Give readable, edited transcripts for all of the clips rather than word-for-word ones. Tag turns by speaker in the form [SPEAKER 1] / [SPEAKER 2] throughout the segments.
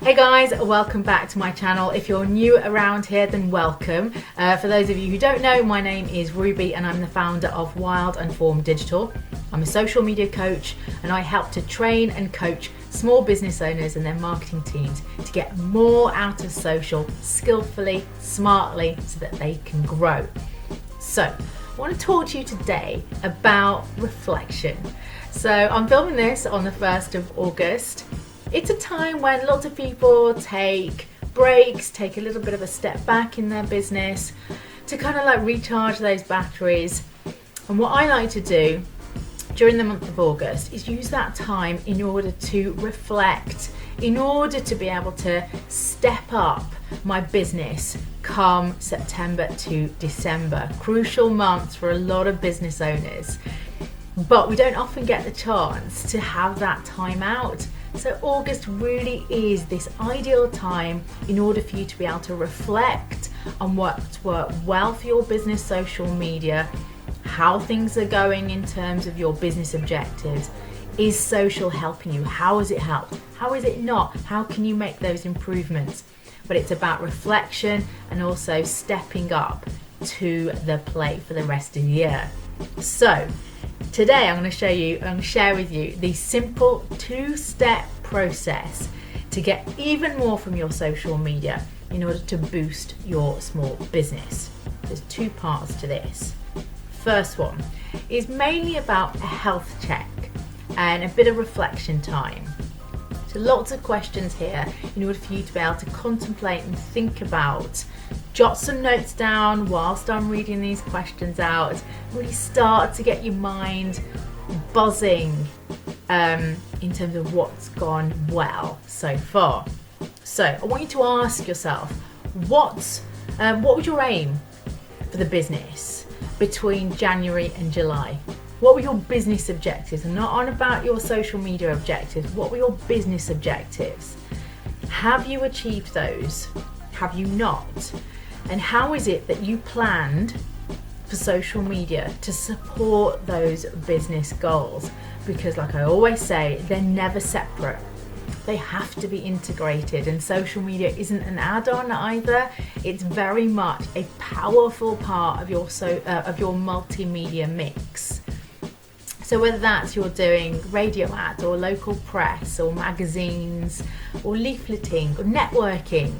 [SPEAKER 1] Hey guys, welcome back to my channel. If you're new around here, then welcome. For those of you who don't know, my name is Ruby and I'm the founder of Wild and Form Digital. I'm a social media coach and I help to train and coach small business owners and their marketing teams to get more out of social skillfully, smartly, so that they can grow. So, I want to talk to you today about reflection. So I'm filming this on the 1st of August. It's a time when lots of people take breaks, take a little bit of a step back in their business to kind of like recharge those batteries. And what I like to do during the month of August is use that time in order to reflect, in order to be able to step up my business come September to December. Crucial months for a lot of business owners. But we don't often get the chance to have that time out. So August really is this ideal time in order for you to be able to reflect on what's worked well for your business social media, how things are going in terms of your business objectives. Is social helping you? How has it helped? How is it not? How can you make those improvements? But it's about reflection and also stepping up to the plate for the rest of the year. So today I'm going to share with you the simple two-step process to get even more from your social media in order to boost your small business. There's two parts to this. First one is mainly about a health check and a bit of reflection time. So lots of questions here in order for you to be able to contemplate and think about. Jot some notes down whilst I'm reading these questions out. Really start to get your mind buzzing in terms of what's gone well so far. So I want you to ask yourself, what was your aim for the business between January and July? What were your business objectives? I'm not on about your social media objectives. What were your business objectives? Have you achieved those? Have you not? And how is it that you planned for social media to support those business goals? Because like I always say, they're never separate. They have to be integrated, and social media isn't an add-on either. It's very much a powerful part of your multimedia mix. So whether that's you're doing radio ads or local press or magazines or leafleting or networking,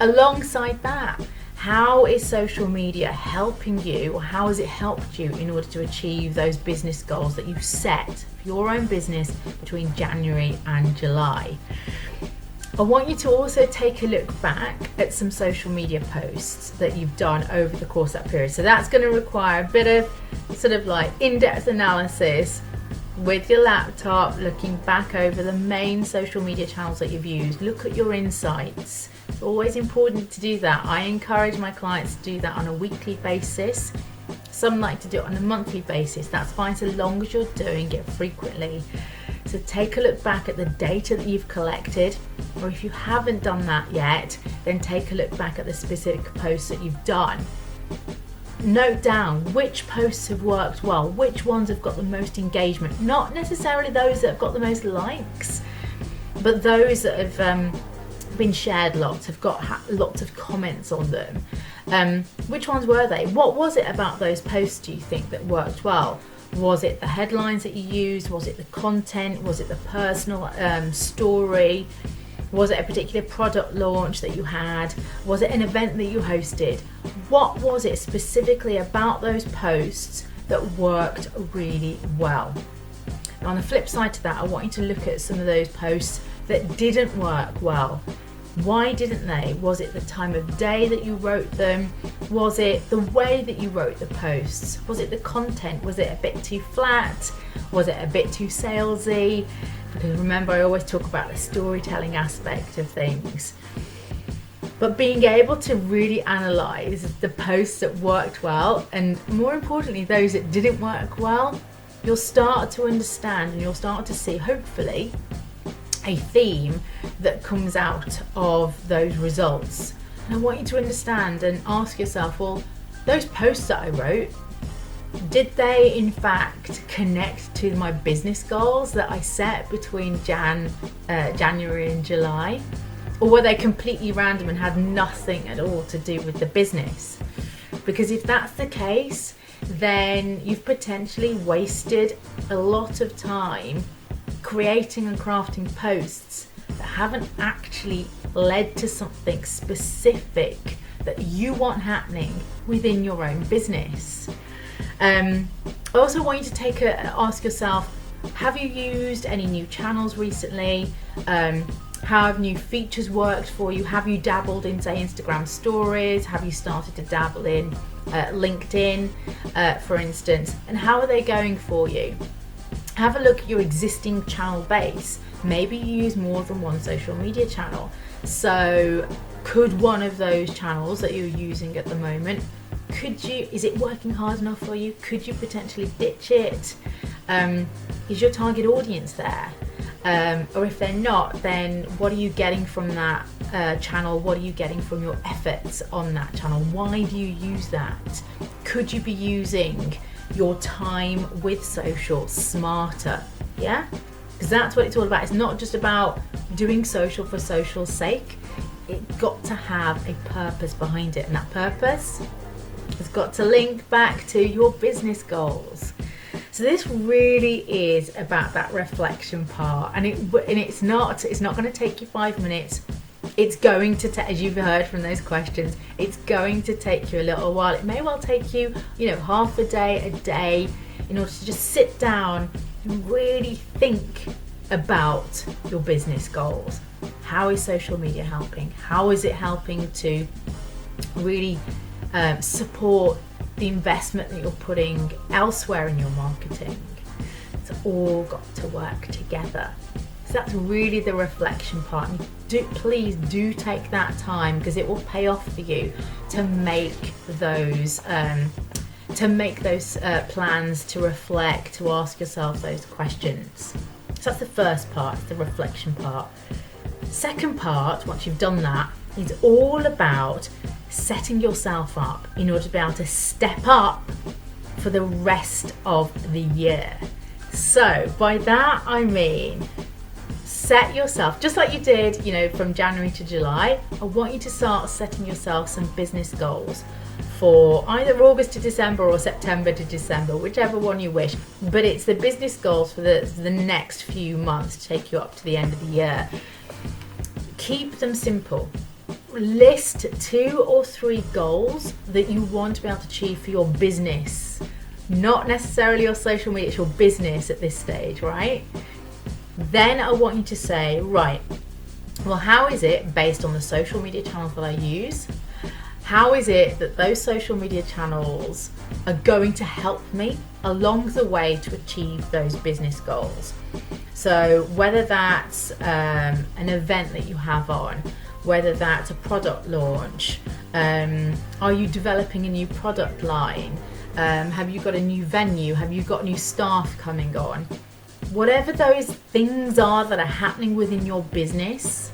[SPEAKER 1] alongside that, how is social media helping you, or how has it helped you in order to achieve those business goals that you set for your own business between January and July? I want you to also take a look back at some social media posts that you've done over the course of that period. So that's going to require a bit of sort of like in-depth analysis with your laptop, looking back over the main social media channels that you've used. Look at your insights. It's always important to do that. I encourage my clients to do that on a weekly basis. Some like to do it on a monthly basis. That's fine so long as you're doing it frequently. So take a look back at the data that you've collected, or if you haven't done that yet, then take a look back at the specific posts that you've done. Note down which posts have worked well, which ones have got the most engagement, not necessarily those that have got the most likes, but those that have been shared lots, have got lots of comments on them. Which ones were they? What was it about those posts, do you think, that worked well? Was it the headlines that you used? Was it the content? Was it the personal story? Was it a particular product launch that you had? Was it an event that you hosted? What was it specifically about those posts that worked really well? Now on the flip side to that, I want you to look at some of those posts that didn't work well. Why didn't they? Was it the time of day that you wrote them? Was it the way that you wrote the posts? Was it the content? Was it a bit too flat? Was it a bit too salesy? Because remember, I always talk about the storytelling aspect of things. But being able to really analyze the posts that worked well, and more importantly, those that didn't work well, you'll start to understand and you'll start to see, hopefully, a theme that comes out of those results. And I want you to understand and ask yourself, well, those posts that I wrote, Did they in fact connect to my business goals that I set between January and July? Or were they completely random and had nothing at all to do with the business? Because if that's the case, then you've potentially wasted a lot of time creating and crafting posts that haven't actually led to something specific that you want happening within your own business. I also want you to ask yourself, have you used any new channels recently? How have new features worked for you? Have you dabbled in, say, Instagram stories? Have you started to dabble in LinkedIn, for instance? And how are they going for you? Have a look at your existing channel base. Maybe you use more than one social media channel. So could one of those channels that you're using at the moment, is it working hard enough for you? Could you potentially ditch it? Is your target audience there? Or if they're not, then what are you getting from that channel? What are you getting from your efforts on that channel? Why do you use that? Could you be using your time with social smarter? Yeah? Because that's what it's all about. It's not just about doing social for social's sake. It's got to have a purpose behind it, and that purpose has got to link back to your business goals. So this really is about that reflection part, and it's not going to take you 5 minutes. It's going to as you've heard from those questions, it's going to take you a little while. It may well take you, half a day, in order to just sit down and really think about your business goals. How is social media helping? How is it helping to really support the investment that you're putting elsewhere in your marketing? It's all got to work together. So that's really the reflection part. And please do take that time, because it will pay off for you to make those plans, to reflect, to ask yourself those questions. So that's the first part, the reflection part. Second part, once you've done that, is all about setting yourself up in order to be able to step up for the rest of the year. So by that I mean, set yourself, just like you did, from January to July, I want you to start setting yourself some business goals for either August to December or September to December, whichever one you wish. But it's the business goals for the next few months to take you up to the end of the year. Keep them simple. List 2 or 3 goals that you want to be able to achieve for your business. Not necessarily your social media, it's your business at this stage, right? Then I want you to say, right, well, how is it, based on the social media channels that I use, how is it that those social media channels are going to help me along the way to achieve those business goals? So whether that's an event that you have on, whether that's a product launch, are you developing a new product line? Have you got a new venue? Have you got new staff coming on? Whatever those things are that are happening within your business,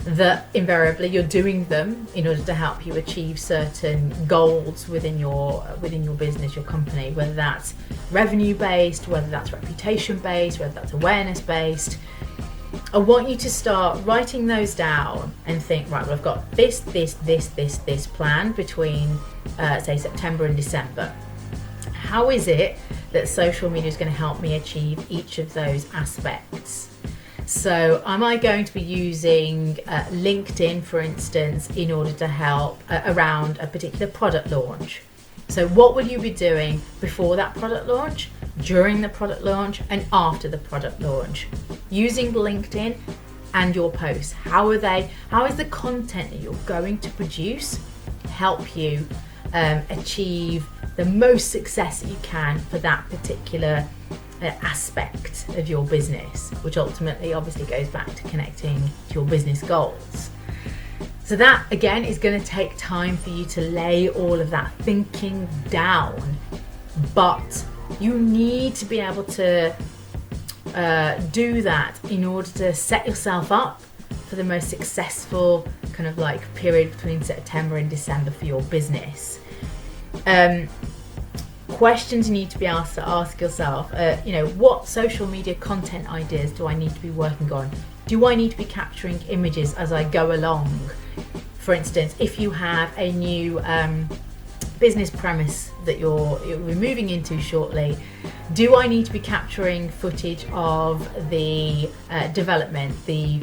[SPEAKER 1] that invariably you're doing them in order to help you achieve certain goals within your business, your company, whether that's revenue based, whether that's reputation based, whether that's awareness based. I want you to start writing those down and think, right, well, I've got this plan between say September and December. How is it that social media is going to help me achieve each of those aspects? So am I going to be using LinkedIn, for instance, in order to help around a particular product launch? So what will you be doing before that product launch, during the product launch, and after the product launch? Using LinkedIn and your posts. How is the content that you're going to produce help you achieve the most success that you can for that particular aspect of your business, which ultimately obviously goes back to connecting to your business goals. So that again is going to take time for you to lay all of that thinking down, but you need to be able to do that in order to set yourself up for the most successful kind of like period between September and December for your business. Questions you need to be asked to ask yourself, what social media content ideas do I need to be working on? Do I need to be capturing images as I go along? For instance, if you have a new business premise that you'll be moving into shortly, do I need to be capturing footage of the development, the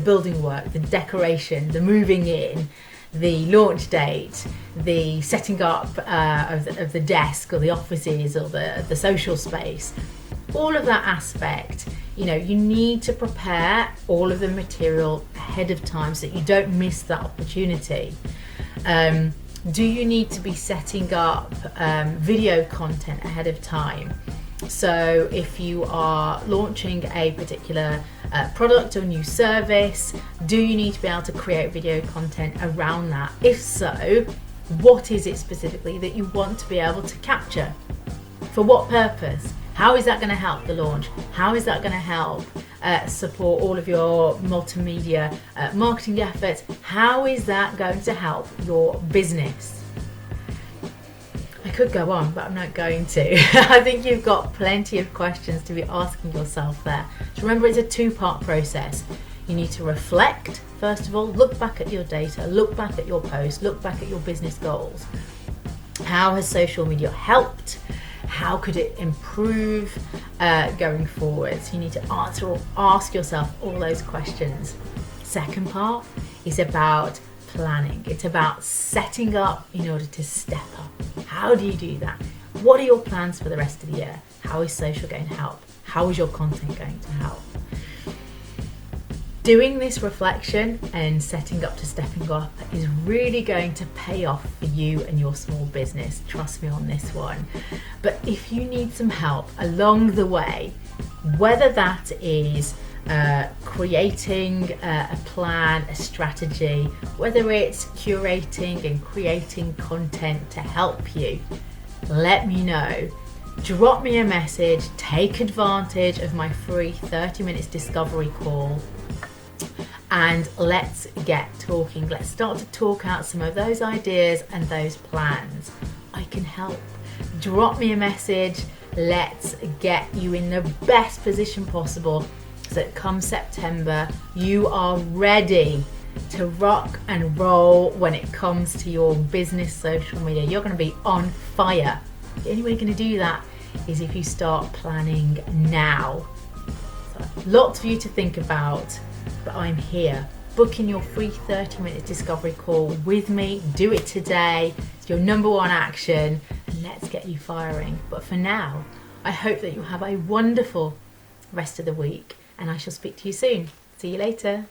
[SPEAKER 1] building work, the decoration, the moving in, the launch date, the setting up of the desk or the offices or the social space? All of that aspect, you need to prepare all of the material ahead of time so that you don't miss that opportunity. Do you need to be setting up video content ahead of time? So if you are launching a particular product or new service, do you need to be able to create video content around that? If so, what is it specifically that you want to be able to capture? For what purpose? How is that going to help the launch? How is that going to help support all of your multimedia marketing efforts? How is that going to help your business? I could go on, but I'm not going to. I think you've got plenty of questions to be asking yourself there. So remember, it's a two-part process. You need to reflect, first of all, look back at your data, look back at your posts, look back at your business goals. How has social media helped? How could it improve going forward? So you need to ask yourself all those questions. Second part is about planning. It's about setting up in order to step up. How do you do that? What are your plans for the rest of the year? How is social going to help? How is your content going to help? Doing this reflection and setting up to stepping up is really going to pay off for you and your small business. Trust me on this one. But if you need some help along the way, whether that is creating a plan, a strategy, whether it's curating and creating content to help you, let me know. Drop me a message, take advantage of my free 30 minutes discovery call, and let's get talking. Let's start to talk out some of those ideas and those plans. I can help. Drop me a message. Let's get you in the best position possible so that come September, you are ready to rock and roll when it comes to your business social media. You're going to be on fire. The only way you're going to do that is if you start planning now. So, lots for you to think about, but I'm here. Book in your free 30-minute discovery call with me. Do it today. It's your number one action, and let's get you firing. But for now, I hope that you have a wonderful rest of the week, and I shall speak to you soon. See you later.